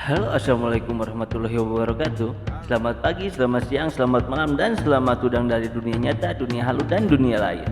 Halo, assalamualaikum warahmatullahi wabarakatuh. Selamat pagi, selamat siang, selamat malam, dan selamat udang dari dunia nyata, dunia halu, dan dunia lain.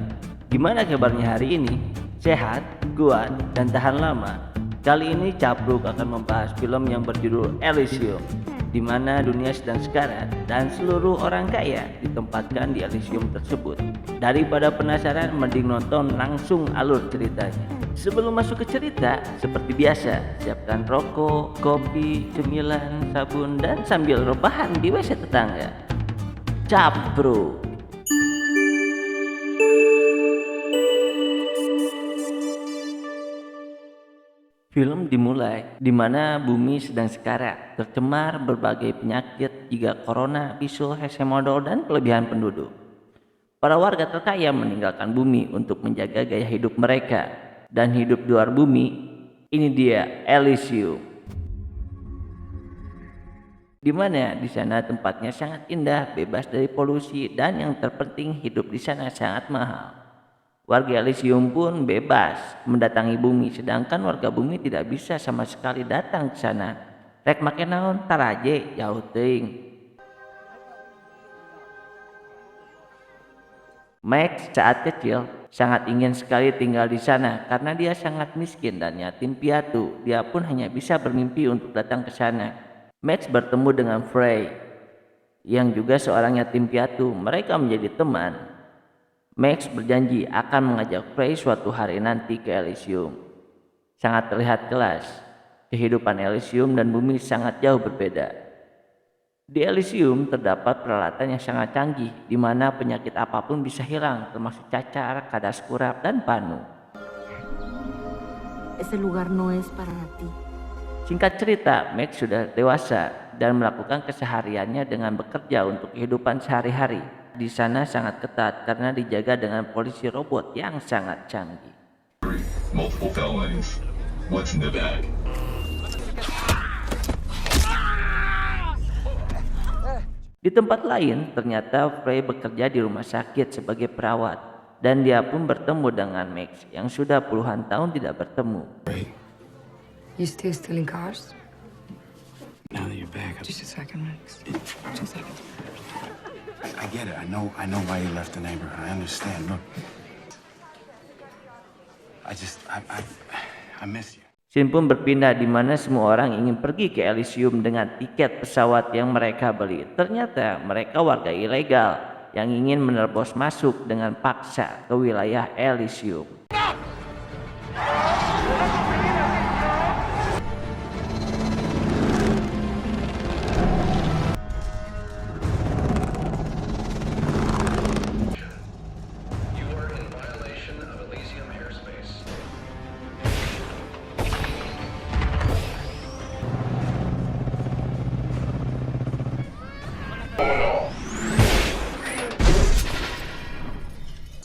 Gimana kabarnya hari ini? Sehat, kuat, dan tahan lama? Kali ini Capruk akan membahas film yang berjudul Elysium, di mana dunia sedang sekarat dan seluruh orang kaya ditempatkan di Elysium tersebut. Daripada penasaran, mending nonton langsung alur ceritanya. Sebelum masuk ke cerita, seperti biasa, siapkan rokok, kopi, cemilan, sabun, dan sambil rebahan di WC tetangga. Capruk. Film dimulai di mana bumi sedang sekarat, tercemar berbagai penyakit juga corona, bisul, hashemodol, dan kelebihan penduduk. Para warga terkaya meninggalkan bumi untuk menjaga gaya hidup mereka dan hidup di luar bumi. Ini dia Elysium, di mana di sana tempatnya sangat indah, bebas dari polusi, dan yang terpenting hidup di sana sangat mahal. Warga Elysium pun bebas mendatangi bumi, sedangkan warga bumi tidak bisa sama sekali datang ke sana. Rek make naon taraje jauh teuing. Max saat kecil sangat ingin sekali tinggal di sana karena dia sangat miskin dan yatim piatu. Dia pun hanya bisa bermimpi untuk datang ke sana. Max bertemu dengan Frey yang juga seorang yatim piatu. Mereka menjadi teman. Max berjanji akan mengajak Frey suatu hari nanti ke Elysium. Sangat terlihat jelas, kehidupan Elysium dan bumi sangat jauh berbeda. Di Elysium terdapat peralatan yang sangat canggih, di mana penyakit apapun bisa hilang, termasuk cacar, kadas kurap, dan panu. Ese lugar no es para ti. Singkat cerita, Max sudah dewasa dan melakukan kesehariannya dengan bekerja untuk kehidupan sehari-hari. Di sana sangat ketat karena dijaga dengan polisi robot yang sangat canggih. Multiple felonies. What's in the bag? Di tempat lain, ternyata Frey bekerja di rumah sakit sebagai perawat, dan dia pun bertemu dengan Max yang sudah puluhan tahun tidak bertemu. You still stealing cars? Now that you're back, Just a second, Max. 2 seconds. I get it. I know why you left the neighborhood. I understand. Look, I miss you. Scene pun berpindah di mana semua orang ingin pergi ke Elysium dengan tiket pesawat yang mereka beli. Ternyata mereka warga ilegal yang ingin menerobos masuk dengan paksa ke wilayah Elysium.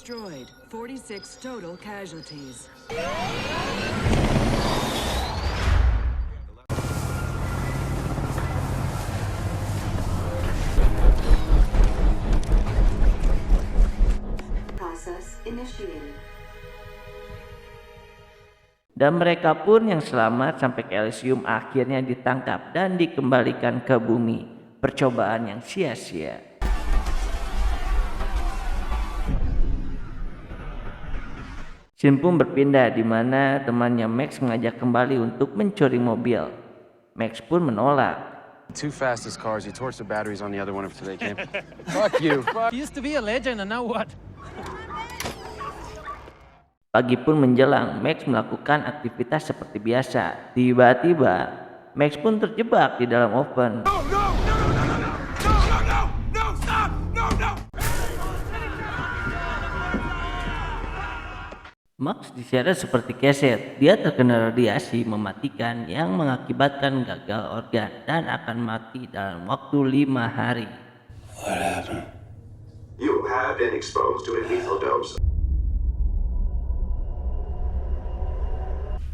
Destroyed. 46 total casualties. Process initiated. Dan mereka pun yang selamat sampai ke Elysium akhirnya ditangkap dan dikembalikan ke bumi. Percobaan yang sia-sia. Scene pun berpindah di mana temannya Max mengajak kembali untuk mencuri mobil. Max pun menolak. Two fastest cars, you torched the batteries on the other one after they came. Fuck you. He used to be a legend, and now what? Pagi pun menjelang, Max melakukan aktivitas seperti biasa. Tiba-tiba, Max pun terjebak di dalam oven. Max diseret seperti keset. Dia terkena radiasi mematikan yang mengakibatkan gagal organ dan akan mati dalam waktu 5 hari. What happened? You have been exposed to a lethal dose.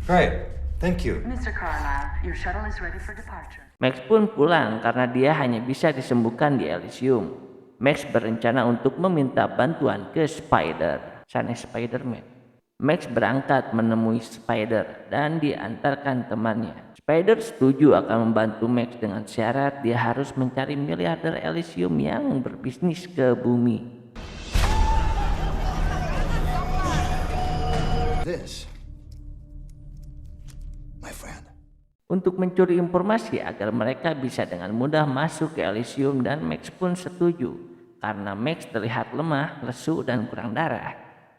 Great. Thank you. Mr. Carlisle, your shuttle is ready for departure. Max pun pulang karena dia hanya bisa disembuhkan di Elysium. Max berencana untuk meminta bantuan ke Spider, sanes Spider-Man. Max berangkat menemui Spider dan diantarkan temannya. Spider setuju akan membantu Max dengan syarat dia harus mencari miliarder Elysium yang berbisnis ke bumi. This, my friend. Untuk mencuri informasi agar mereka bisa dengan mudah masuk ke Elysium, dan Max pun setuju. Karena Max terlihat lemah, lesu, dan kurang darah,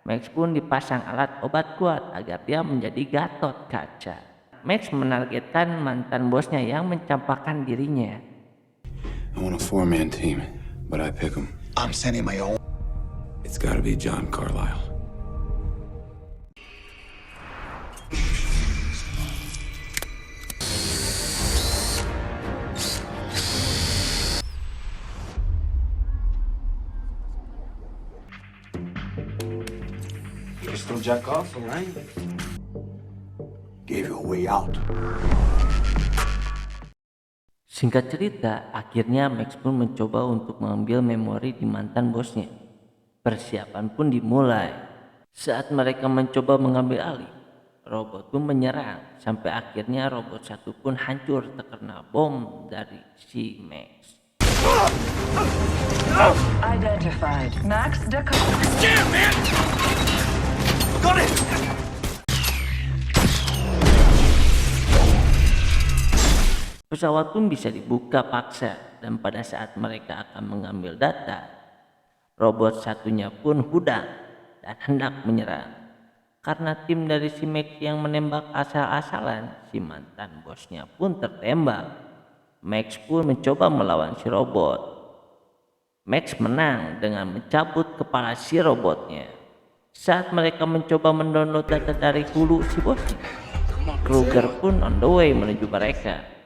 Max pun dipasang alat obat kuat agar dia menjadi Gatot Kaca. Max menargetkan mantan bosnya yang mencampakkan dirinya. I want a 4-man team, but I pick 'em. I'm sending my own. It's gotta be John Carlyle. You still jack off, right? Gave you a way out. Singkat cerita, akhirnya Max pun mencoba untuk mengambil memori di mantan bosnya. Persiapan pun dimulai. Saat mereka mencoba mengambil alih, robot pun menyerang, sampai akhirnya robot satu pun hancur terkena bom dari si Max. Identified. Max Dakota. Pesawat pun bisa dibuka paksa, dan pada saat mereka akan mengambil data, robot satunya pun hudang dan hendak menyerang. Karena tim dari si Max yang menembak asal-asalan, si mantan bosnya pun tertembak. Max pun mencoba melawan si robot. Max menang dengan mencabut kepala si robotnya. Saat mereka mencoba mendownload data dari hulu si bosnya, Kruger pun on the way menuju mereka.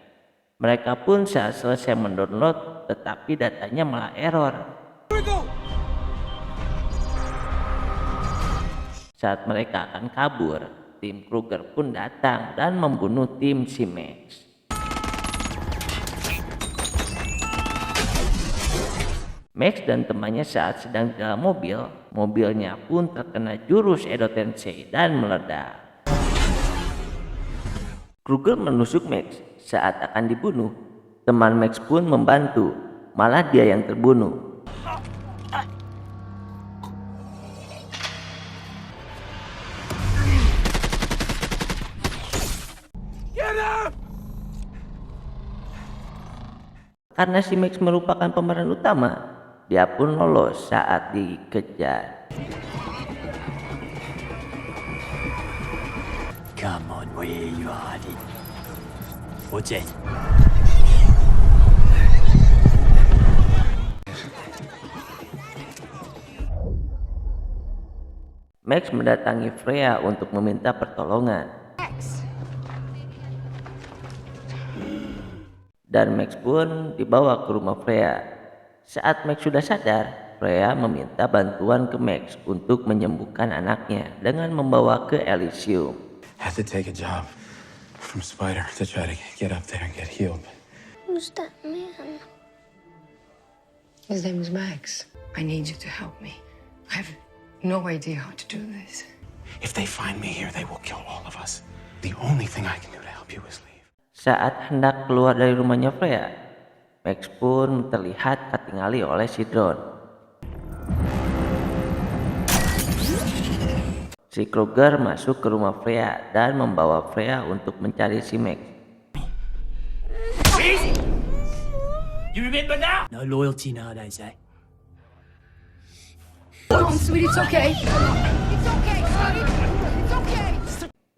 Mereka pun saat selesai mendownload, tetapi datanya malah error. Saat mereka akan kabur, tim Kruger pun datang dan membunuh tim si Max. Max dan temannya saat sedang di dalam mobil, mobilnya pun terkena jurus Edo Tensei dan meledak. Kruger menusuk Max. Saat akan dibunuh, teman Max pun membantu, malah dia yang terbunuh. Karena si Max merupakan pemeran utama, dia pun lolos saat dikejar. Come on, where you are. Ojek. Max mendatangi Freya untuk meminta pertolongan. Dan Max pun dibawa ke rumah Freya. Saat Max sudah sadar, Freya meminta bantuan ke Max untuk menyembuhkan anaknya dengan membawa ke Elysium. Had to take a job from Spider to try to get up there and get healed. Who's that man? His name is Max. I need you to help me. I have no idea how to do this. If they find me here, they will kill all of us. The only thing I can do to help you is leave. Saat hendak keluar dari rumahnya Freya, Max pun terlihat ketinggali oleh si drone. Si Kruger masuk ke rumah Freya dan membawa Freya untuk mencari si Max. You remember now? No loyalty nowadays, eh? Oh, sweetie, it's okay.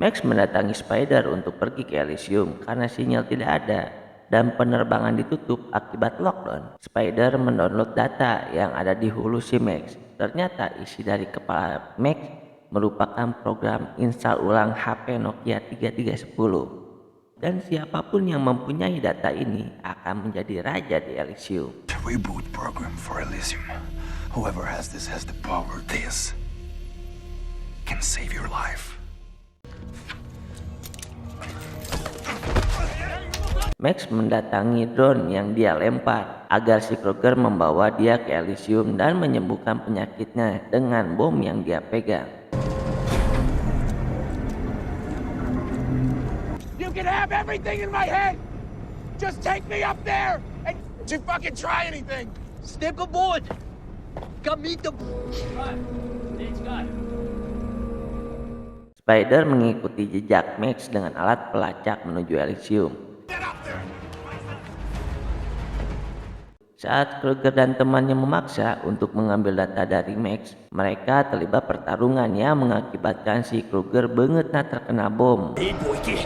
Max mendatangi Spider untuk pergi ke Elysium karena sinyal tidak ada dan penerbangan ditutup akibat lockdown. Spider mendownload data yang ada di hulu si Max. Ternyata isi dari kepala Max merupakan program install ulang HP Nokia 3310. Dan siapapun yang mempunyai data ini akan menjadi raja di Elysium. Reboot program for Elysium. Whoever has this has the power. This can save your life. Max mendatangi drone yang dia lempar agar si Kruger membawa dia ke Elysium dan menyembuhkan penyakitnya dengan bom yang dia pegang. You can have everything in my head. Just take me up there and you fucking try anything. Step aboard. Come meet the... Spider mengikuti jejak Max dengan alat pelacak menuju Elysium. Saat Kruger dan temannya memaksa untuk mengambil data dari Max, mereka terlibat pertarungan yang mengakibatkan si Kruger bangetnya terkena bom. Hey, boy, kid.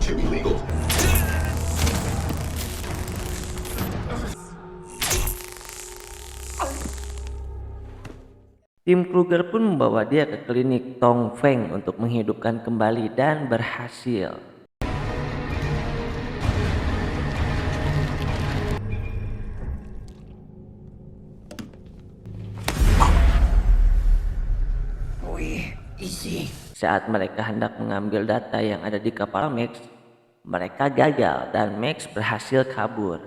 Should be legal. Tim Kruger pun membawa dia ke klinik Tong Feng untuk menghidupkan kembali dan berhasil. Saat mereka hendak mengambil data yang ada di kapal Max, mereka gagal dan Max berhasil kabur.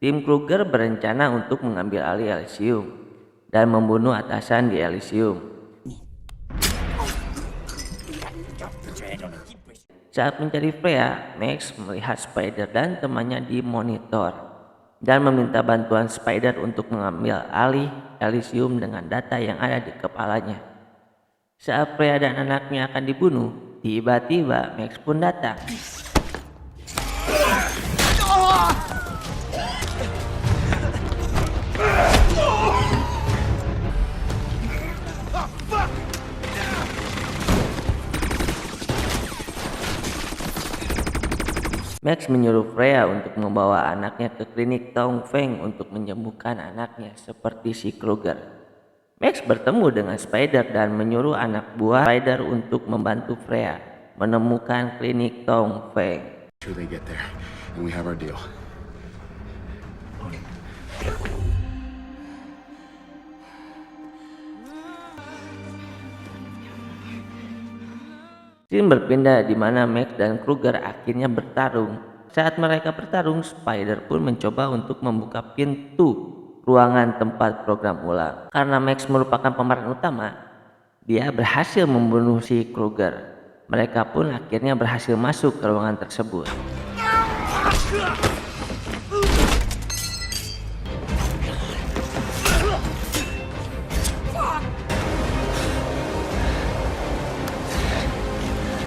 Tim Kruger berencana untuk mengambil alih Elysium dan membunuh atasan di Elysium. Saat mencari Freya, Max melihat Spider dan temannya di monitor dan meminta bantuan Spider untuk mengambil alih Elysium dengan data yang ada di kepalanya. Saat Freya dan anaknya akan dibunuh, tiba-tiba Max pun datang. Max menyuruh Freya untuk membawa anaknya ke klinik Tong Feng untuk menyembuhkan anaknya seperti si Kruger. Max bertemu dengan Spider dan menyuruh anak buah Spider untuk membantu Freya menemukan klinik Tong Feng. Sure they get there, and we have our deal. Scene berpindah di mana Max dan Kruger akhirnya bertarung. Saat mereka bertarung, Spider pun mencoba untuk membuka pintu ruangan tempat program ulang. Karena Max merupakan pemeran utama, dia berhasil membunuh si Kruger. Mereka pun akhirnya berhasil masuk ke ruangan tersebut.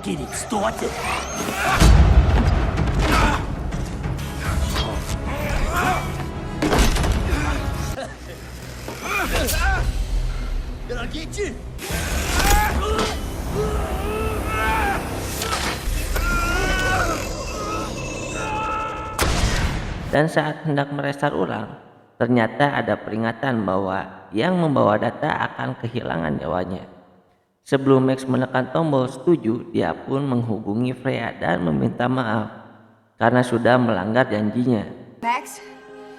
Get it started. I'll get you. Dan saat hendak merestart ulang, ternyata ada peringatan bahwa yang membawa data akan kehilangan nyawanya. Sebelum Max menekan tombol setuju, dia pun menghubungi Freya dan meminta maaf karena sudah melanggar janjinya. Max?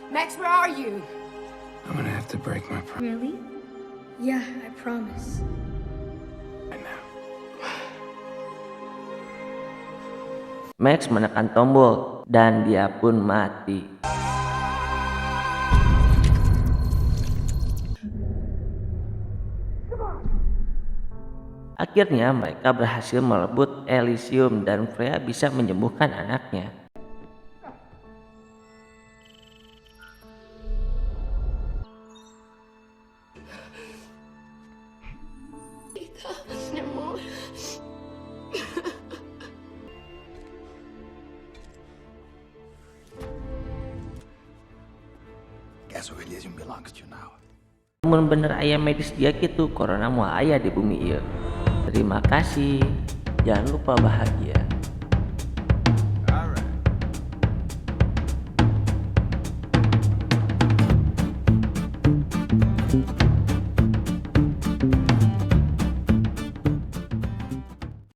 Max, where are you? I'm gonna have to break my promise Really? Yeah, I promise. right now. Max menekan tombol dan dia pun mati. Akhirnya mereka berhasil merebut Elysium dan Freya bisa menyembuhkan anaknya. Guess who Elysium belongs to now? Namun bener ayam medis dia gitu, corona mau aya di bumi ieu. Terima kasih. Jangan lupa bahagia. All right.